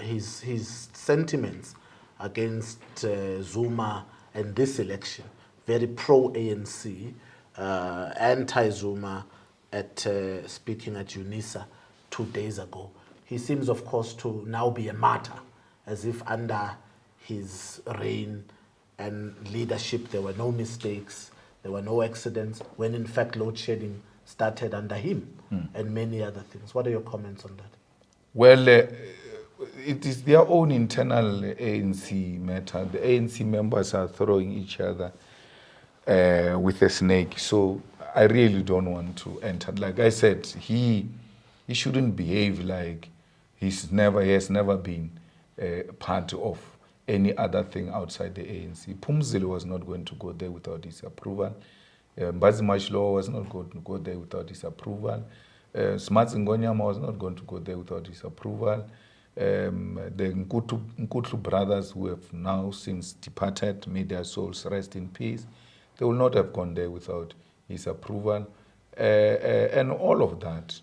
His sentiments against Zuma and this election, very pro-ANC, anti-Zuma, speaking at UNISA 2 days ago. He seems, of course, to now be a martyr, as if under his reign and leadership there were no mistakes, there were no accidents, when in fact load shedding started under him and many other things. What are your comments on that? Well, it is their own internal ANC matter. The ANC members are throwing each other with a snake. So I really don't want to enter. Like I said, he shouldn't behave like he has never been part of any other thing outside the ANC. Phumzile was not going to go there without his approval. Mbazimashlo was not going to go there without his approval. Smarts Ngonyama was not going to go there without his approval. The Nkutlu brothers, who have now since departed, may their souls rest in peace, they will not have gone there without his approval, and all of that.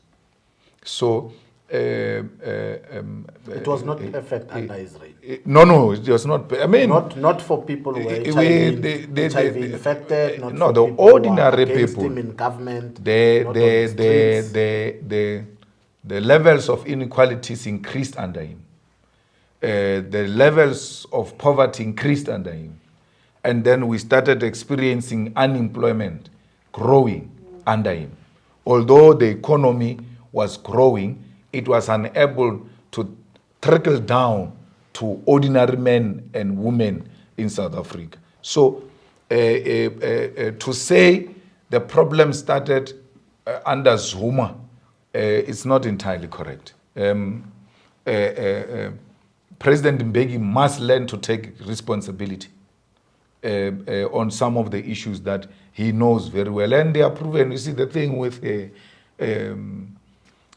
So it was not perfect under his reign. No, it was not. I mean, not for people who were HIV infected. Not no, for the people ordinary who were against people him in government. The levels of inequalities increased under him. The levels of poverty increased under him, and then we started experiencing unemployment growing under him. Although the economy was growing, it was unable to trickle down to ordinary men and women in South Africa. So to say the problem started under Zuma, it's not entirely correct. President Mbeki must learn to take responsibility on some of the issues that he knows very well. And they are proven. You see the thing with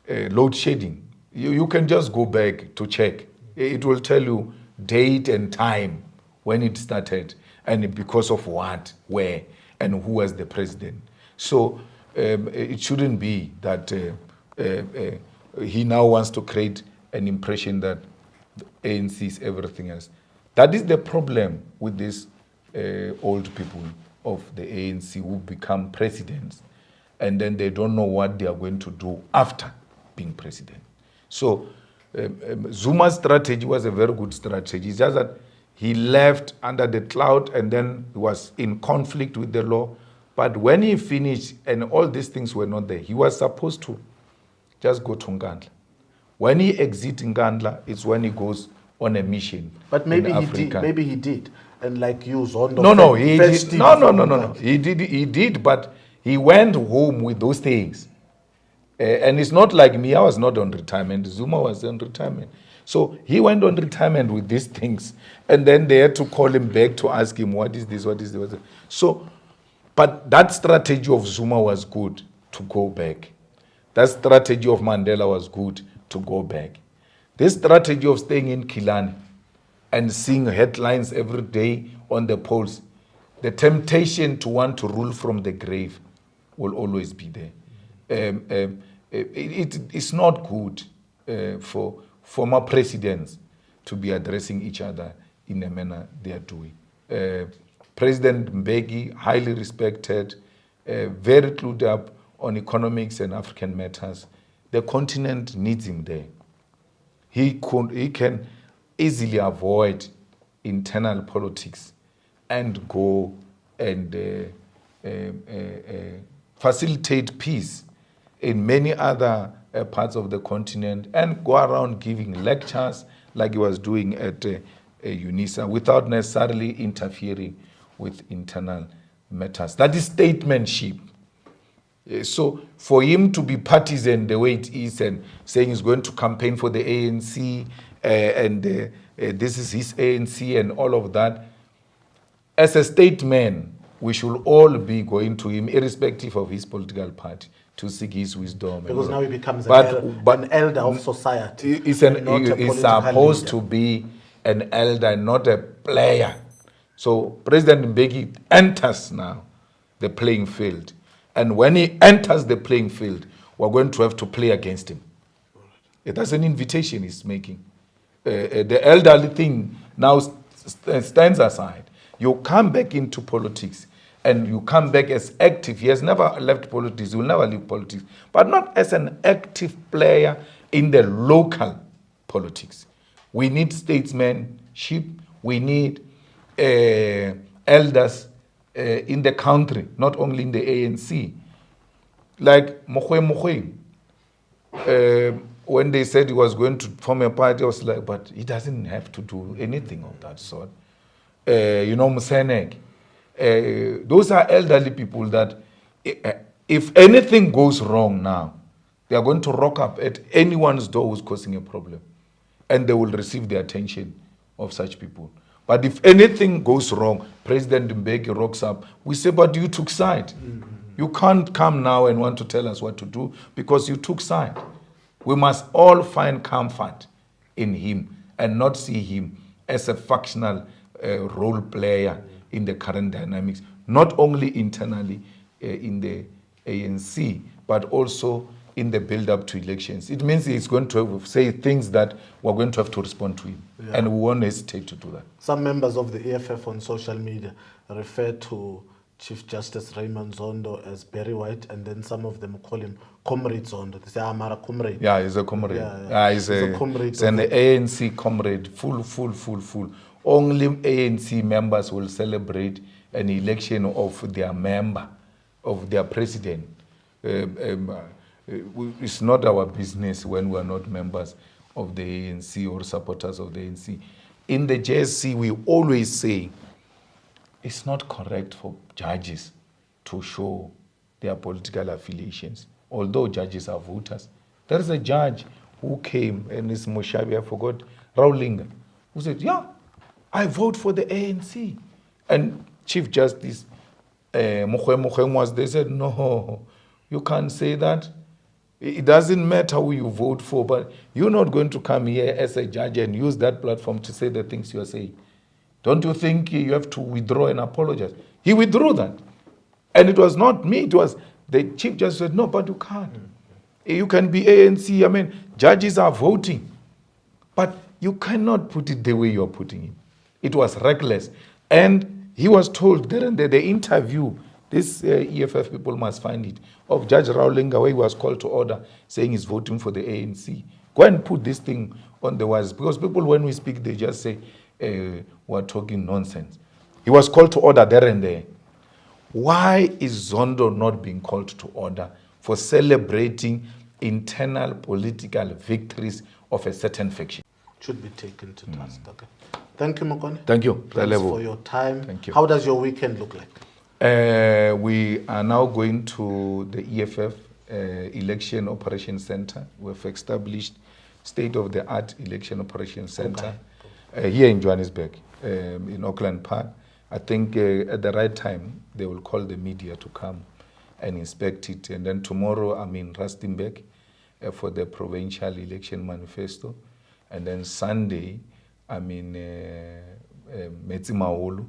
load shedding. You can just go back to check. It will tell you date and time when it started and because of what, where, and who was the president. So it shouldn't be that he now wants to create an impression that ANC is everything else. That is the problem with these old people of the ANC who become presidents, and then they don't know what they are going to do after being president. So Zuma's strategy was a very good strategy. It's just that he left under the cloud and then he was in conflict with the law. But when he finished and all these things were not there, he was supposed to just go to Nkandla. When he exits Nkandla, it's when he goes on a mission. But maybe he did. Maybe he did. And like you, Zondo. No. He did, but he went home with those things. And it's not like me. I was not on retirement. Zuma was on retirement. So he went on retirement with these things. And then they had to call him back to ask him, what is this, what is this? So, but that strategy of Zuma was good to go back. That strategy of Mandela was good to go back. This strategy of staying in Kilani and seeing headlines every day on the polls, the temptation to want to rule from the grave will always be there. It's not good for former presidents to be addressing each other in the manner they are doing. President Mbeki, highly respected, very clued up on economics and African matters. The continent needs him there. He can easily avoid internal politics and go and facilitate peace in many other parts of the continent and go around giving lectures like he was doing at UNISA without necessarily interfering with internal matters. That is statesmanship. So for him to be partisan the way it is and saying he's going to campaign for the ANC and this is his ANC and all of that, as a statesman, we should all be going to him, irrespective of his political party, to seek his wisdom. Because now he becomes an elder of society. He's supposed to be an elder, not a player. So President Mbeki enters now the playing field. And when he enters the playing field, we're going to have to play against him. That's an invitation he's making. The elderly thing now stands aside. You come back into politics and you come back as active. He has never left politics. He will never leave politics. But not as an active player in the local politics. We need statesmanship. We need elders in the country, not only in the ANC. Like Mokhwe, when they said he was going to form a party, I was like, but he doesn't have to do anything of that sort. Musenek. Those are elderly people that if anything goes wrong now, they are going to rock up at anyone's door who's causing a problem. And they will receive the attention of such people. But if anything goes wrong, President Mbeki rocks up. We say, but you took side. You can't come now and want to tell us what to do because you took side. We must all find comfort in him and not see him as a factional role player in the current dynamics, not only internally in the ANC, but also in the build-up to elections. It means he's going to say things that we're going to have to respond to him, and we won't hesitate to do that. Some members of the EFF on social media refer to Chief Justice Raymond Zondo as Barry White, and then some of them call him Comrade Zondo. They say, Amara Comrade. Yeah, he's a comrade. He's a comrade. He's an ANC comrade, full. Only ANC members will celebrate an election of their member, of their president. It's not our business when we are not members of the ANC or supporters of the ANC. In the JSC, we always say it's not correct for judges to show their political affiliations, although judges are voters. There is a judge who came, and it's Moshabi, I forgot, Raulinga, who said, yeah, I vote for the ANC. And Chief Justice Mokhwe was, they said, no, you can't say that. It doesn't matter who you vote for, but you're not going to come here as a judge and use that platform to say the things you are saying. Don't you think you have to withdraw and apologize? He withdrew that. And it was not me, it was the Chief Justice said, no, but you can't. You can be ANC, I mean, judges are voting. But you cannot put it the way you're putting it. It was reckless. And he was told during the interview, this EFF people must find it, of Judge Raulinga, where he was called to order, saying he's voting for the ANC. Go and put this thing on the wires. Because people, when we speak, they just say, we're talking nonsense. He was called to order there and there. Why is Zondo not being called to order for celebrating internal political victories of a certain faction? Should be taken to task. Okay. Thank you, Mokone. Thank you. Thanks for your time. Thank you. How does your weekend look like? We are now going to the EFF Election Operations Center. We've established state-of-the-art Election Operations Center here in Johannesburg, in Auckland Park. I think at the right time, they will call the media to come and inspect it. And then tomorrow, I'm in Rustenburg for the Provincial Election Manifesto. And then Sunday, I'm in Metsimaholo,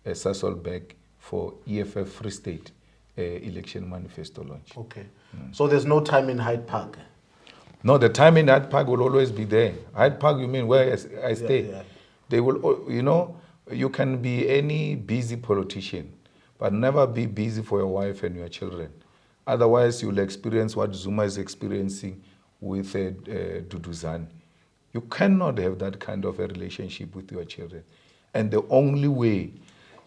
Sasolburg, for EFF Free State Election Manifesto launch. Okay. So there's no time in Hyde Park? No, the time in Hyde Park will always be there. Hyde Park, you mean where I stay? Yeah. They will, you know, you can be any busy politician, but never be busy for your wife and your children. Otherwise, you'll experience what Zuma is experiencing with Duduzane. You cannot have that kind of a relationship with your children. And the only way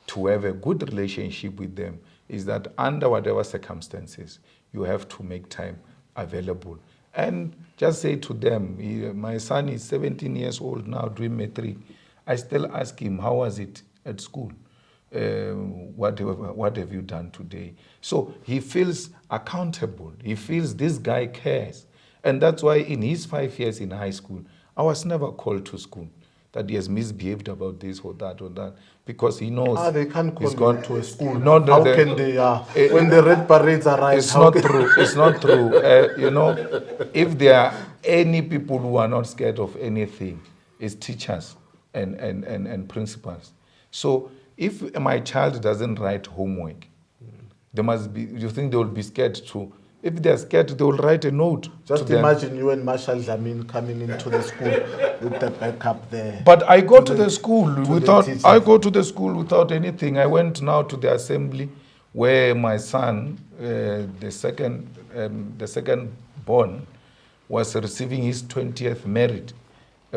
to have a good relationship with them is that under whatever circumstances, you have to make time available. And just say to them, my son is 17 years old now, doing matric. I still ask him, how was it at school? What have you done today? So he feels accountable. He feels this guy cares. And that's why in his 5 years in high school, I was never called to school that he has misbehaved about this or that, because he knows. They can't call he's gone to a school. No, How can they, when the red parades arrive? It's not true. It's not true. You know, if there are any people who are not scared of anything, it's teachers and principals. So if my child doesn't write homework, they must be. You think they will be scared too? If they're scared, they will write a note. Just imagine you and Marshal Jamin coming into the school with the backup there. But I go to the school without. I go to the school without anything. I went now to the assembly where my son, the second born, was receiving his 20th merit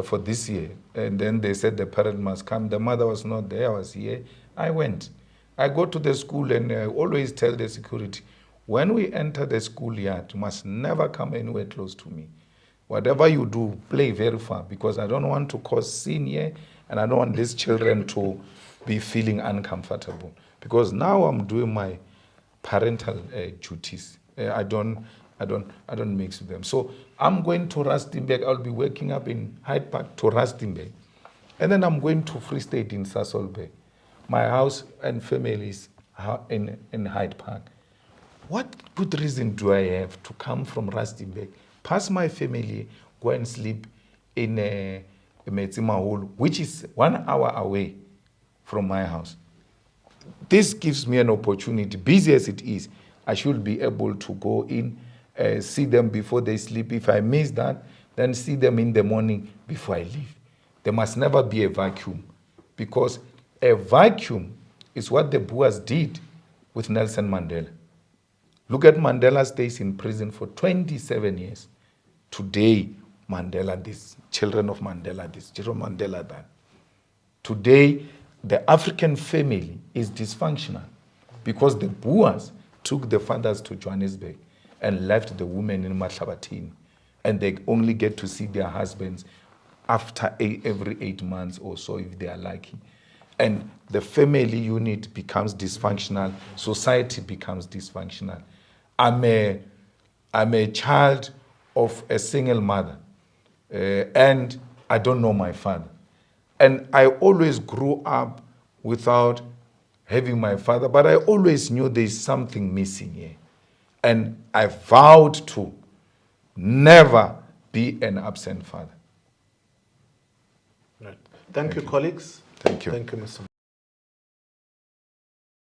for this year. And then they said the parent must come. The mother was not there. I was here. I went. I go to the school and I always tell the security, when we enter the schoolyard, you must never come anywhere close to me. Whatever you do, play very far, because I don't want to cause scene here, and I don't want these children to be feeling uncomfortable. Because now I'm doing my parental duties. I don't mix with them. So I'm going to Rustenburg. I'll be waking up in Hyde Park to Rustenburg, and then I'm going to Free State in Sasolburg. My house and family is in Hyde Park. What good reason do I have to come from Rustenburg, pass my family, go and sleep in Metsima Hall, which is 1 hour away from my house? This gives me an opportunity, busy as it is. I should be able to go in, see them before they sleep. If I miss that, then see them in the morning before I leave. There must never be a vacuum, because a vacuum is what the Boers did with Nelson Mandela. Look at Mandela stays in prison for 27 years. Today, Mandela this, children of Mandela this, children of Mandela that. Today, the African family is dysfunctional because the Boers took the fathers to Johannesburg and left the women in Mahlabatini. And they only get to see their husbands after every 8 months or so if they are lucky. And the family unit becomes dysfunctional, society becomes dysfunctional. I'm a child of a single mother, and I don't know my father. And I always grew up without having my father, but I always knew there's something missing here. And I vowed to never be an absent father. Right. Thank you, colleagues. Thank you. Thank you, Mr.